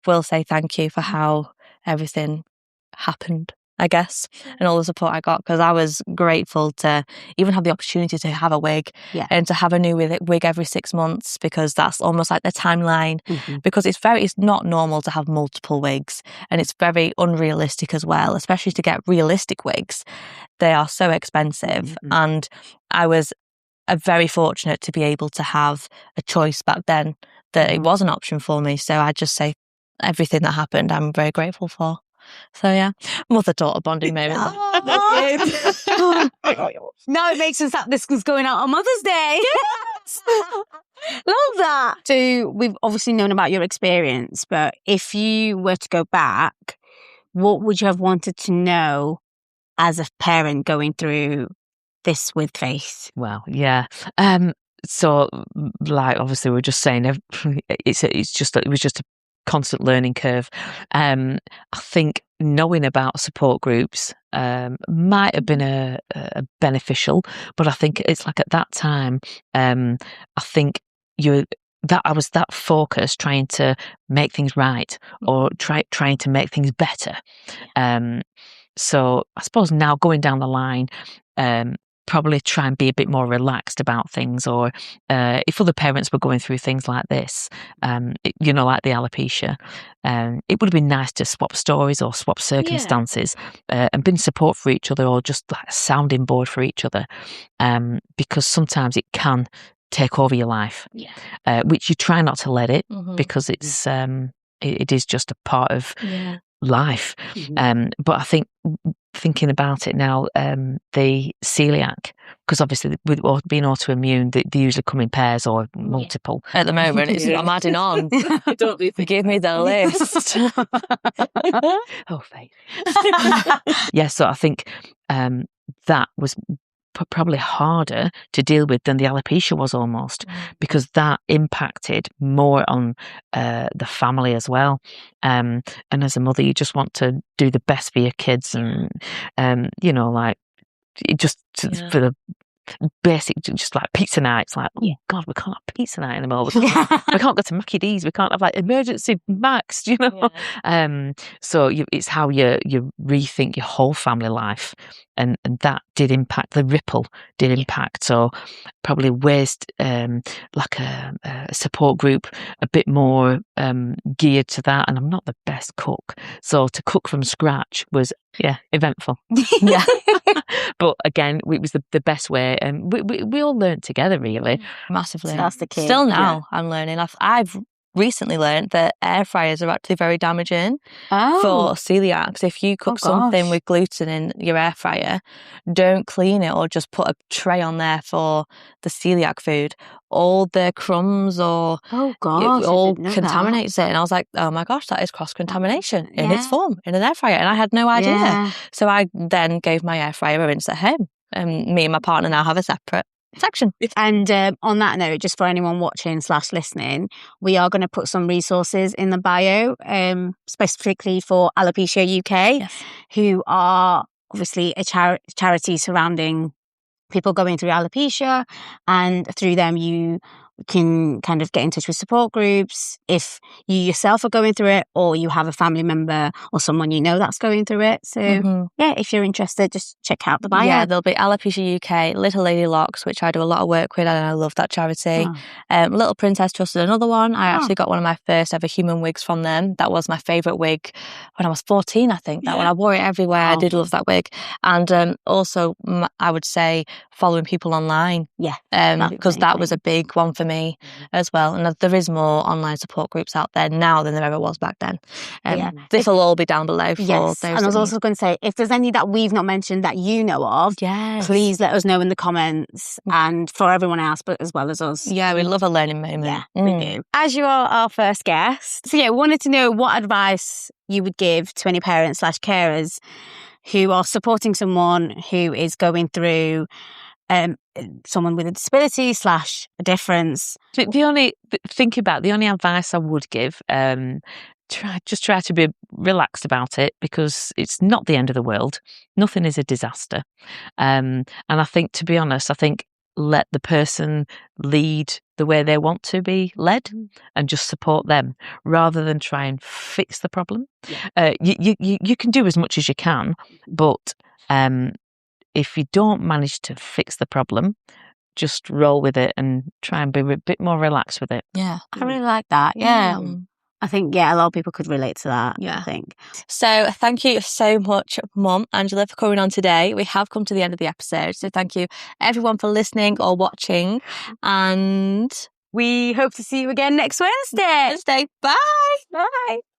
will say thank you for how everything happened, I guess, and all the support I got, because I was grateful to even have the opportunity to have a wig and to have a new wig every 6 months, because that's almost like the timeline, because it's not normal to have multiple wigs, and it's very unrealistic as well, especially to get realistic wigs. They are so expensive, and I was very fortunate to be able to have a choice back then that it was an option for me. So I just say everything that happened, I'm very grateful for. So yeah, mother-daughter bonding moment. Now it makes sense that this was going out on Mother's Day. Yes! Love that. So we've obviously known about your experience, but if you were to go back, what would you have wanted to know as a parent going through this with Faith? Well, yeah. So, like, obviously, we're just saying it was just a constant learning curve. I think knowing about support groups might have been a beneficial, but I think it's like at that time, I think I was that focused trying to make things right, or trying to make things better. So I suppose now going down the line, probably try and be a bit more relaxed about things, or if other parents were going through things like this, like the alopecia, it would have been nice to swap stories or swap circumstances, and been support for each other, or just like a sounding board for each other, because sometimes it can take over your life, which you try not to let it, because it's it is just a part of life. But I think, thinking about it now, the celiac, because obviously with being autoimmune, they usually come in pairs or multiple. At the moment, I'm adding on. Don't give me the list. Oh, Faith. So I think that was probably harder to deal with than the alopecia was, almost, because that impacted more on the family as well. And as a mother, you just want to do the best for your kids, and like just for the basic, just like pizza nights, like, oh God, we can't have pizza night anymore. We can't go to Mackie D's. We can't have like emergency Max, So it's how you rethink your whole family life, and that did impact. The ripple did impact. So probably ways like a support group a bit more geared to that. And I'm not the best cook, so to cook from scratch was eventful. But again, it was the best way, and we all learned together, really. Massively. So that's the key. Still now, I'm learning. I've recently learned that air fryers are actually very damaging for celiacs. If you cook something with gluten in your air fryer, don't clean it, or just put a tray on there for the celiac food. All the crumbs or it all contaminates it. And I was like, oh my gosh, that is cross-contamination in its form in an air fryer. And I had no idea. So I then gave my air fryer a rinse at home. And me and my partner now have a separate section. And on that note, just for anyone watching / listening, we are going to put some resources in the bio, specifically for Alopecia UK, who are obviously a charity surrounding people going through alopecia, and through them you can kind of get in touch with support groups if you yourself are going through it, or you have a family member or someone you know that's going through it. So if you're interested, just check out the bio. Yeah, there'll be Alopecia UK, Little Lady Locks, which I do a lot of work with, and I love that charity. Little Princess Trust is another one. I actually got one of my first ever human wigs from them. That was my favourite wig when I was 14, I think. That one, I wore it everywhere. I did love that wig. And also, I would say following people online. Because that was a big one for me as well. And there is more online support groups out there now than there ever was back then. This will all be down below for those. And I was also going to say, if there's any that we've not mentioned that you know of, please let us know in the comments, and for everyone else, but as well as us. Yeah, we love a learning moment. We do. As you are our first guest, so wanted to know what advice you would give to any parents / carers who are supporting someone who is going through someone with a disability / a difference. The only advice I would give, try to be relaxed about it, because it's not the end of the world. Nothing is a disaster. And I think, to be honest, let the person lead the way they want to be led and just support them rather than try and fix the problem. You can do as much as you can, but if you don't manage to fix the problem, just roll with it and try and be a bit more relaxed with it. Yeah, I really like that. Yeah. I think, a lot of people could relate to that. Yeah. I think. So thank you so much, Mum, Angela, for coming on today. We have come to the end of the episode. So thank you everyone for listening or watching. And we hope to see you again next Wednesday. Bye. Bye.